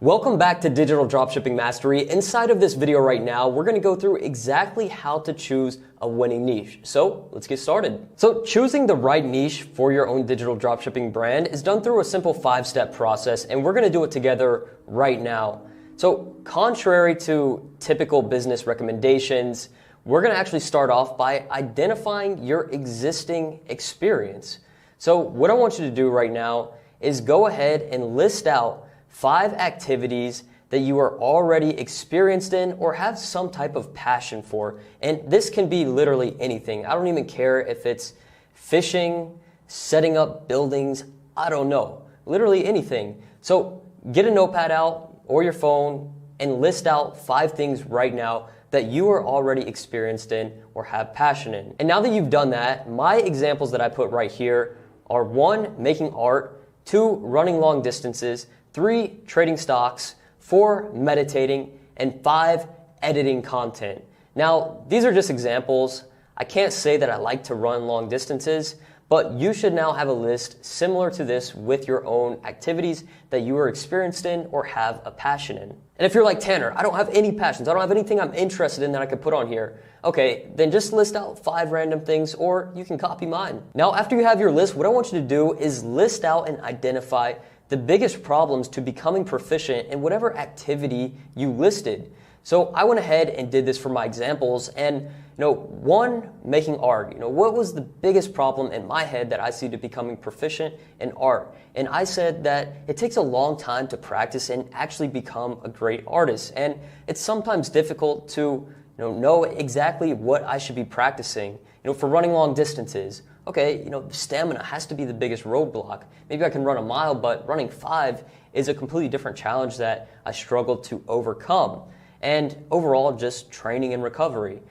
Welcome back to Digital Dropshipping Mastery. Inside of this video right now, we're going to go through exactly how to choose a winning niche. So let's get started. So choosing the right niche for your own digital dropshipping brand is done through a simple 5-step process, and we're going to do it together right now. So contrary to typical business recommendations, we're going to actually start off by identifying your existing experience. So what I want you to do right now is go ahead and list out 5 activities that you are already experienced in or have some type of passion for. And this can be literally anything. I don't even care if it's fishing, setting up buildings, I don't know. Literally anything. So get a notepad out or your phone and list out 5 things right now that you are already experienced in or have passion in. And now that you've done that, my examples that I put right here are 1, making art, 2, running long distances, 3, trading stocks, 4, meditating, and 5, editing content. Now, these are just examples. I can't say that I like to run long distances, but you should now have a list similar to this with your own activities that you are experienced in or have a passion in. And if you're like, Tanner, I don't have any passions, I don't have anything I'm interested in that I could put on here. Okay, then just list out 5 random things, or you can copy mine. Now, after you have your list, what I want you to do is list out and identify the biggest problems to becoming proficient in whatever activity you listed. So I went ahead and did this for my examples, and 1, making art. What was the biggest problem in my head that I see to becoming proficient in art? And I said that it takes a long time to practice and actually become a great artist. And it's sometimes difficult to know exactly what I should be practicing. For running long distances, okay, stamina has to be the biggest roadblock. Maybe I can run a mile, but running 5 is a completely different challenge that I struggled to overcome. And overall, just training and recovery.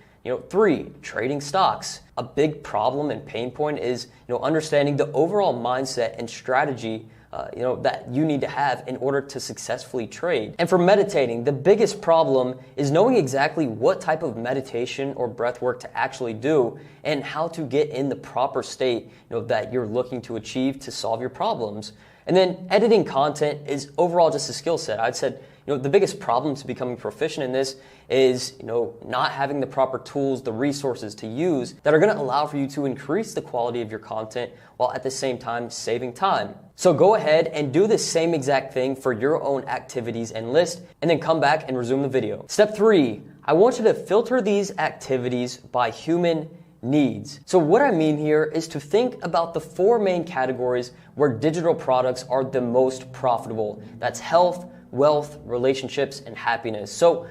3, trading stocks. A big problem and pain point is, understanding the overall mindset and strategy that you need to have in order to successfully trade. And for meditating, the biggest problem is knowing exactly what type of meditation or breath work to actually do and how to get in the proper state that you're looking to achieve to solve your problems. And then editing content is overall just a skill set. I'd said the biggest problem to becoming proficient in this is not having the proper tools, the resources to use that are going to allow for you to increase the quality of your content while at the same time saving time. So go ahead and do the same exact thing for your own activities and list, and then come back and resume the video. Step 3, I want you to filter these activities by human needs. So what I mean here is to think about the 4 main categories where digital products are the most profitable. That's health, wealth, relationships, and happiness. So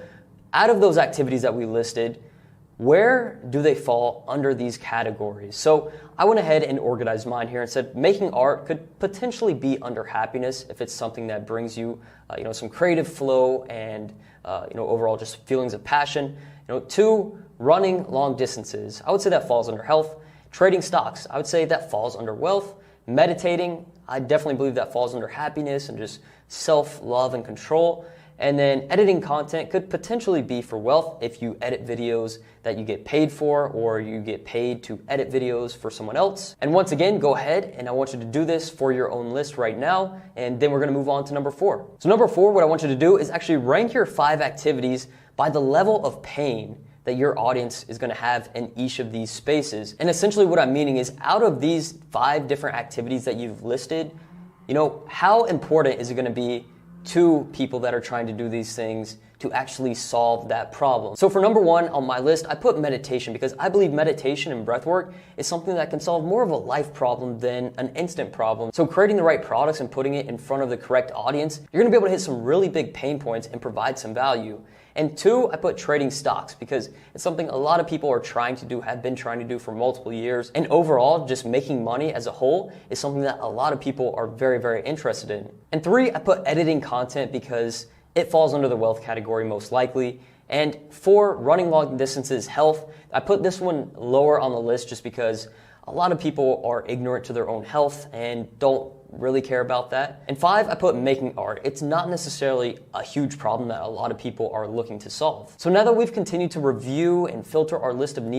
out of those activities that we listed, where do they fall under these categories? So I went ahead and organized mine here and said making art could potentially be under happiness if it's something that brings you some creative flow and overall just feelings of passion. 2, running long distances. I would say that falls under health. Trading stocks, I would say that falls under wealth. Meditating, I definitely believe that falls under happiness and just self-love and control. And then editing content could potentially be for wealth if you edit videos that you get paid for, or you get paid to edit videos for someone else. And once again, go ahead and I want you to do this for your own list right now, and then we're going to move on to number 4. So number 4, what I want you to do is actually rank your 5 activities by the level of pain that your audience is going to have in each of these spaces. And essentially what I'm meaning is, out of these 5 different activities that you've listed, how important is it going to be to people that are trying to do these things to actually solve that problem? So for number 1 on my list, I put meditation, because I believe meditation and breath work is something that can solve more of a life problem than an instant problem. So creating the right products and putting it in front of the correct audience, you're going to be able to hit some really big pain points and provide some value. And 2, I put trading stocks, because it's something a lot of people are trying to do, have been trying to do for multiple years. And overall, just making money as a whole is something that a lot of people are very, very interested in. And 3, I put editing content, because it falls under the wealth category most likely. And 4, running long distances, health. I put this one lower on the list just because a lot of people are ignorant to their own health and don't really care about that. And 5, I put making art. It's not necessarily a huge problem that a lot of people are looking to solve. So now that we've continued to review and filter our list of niches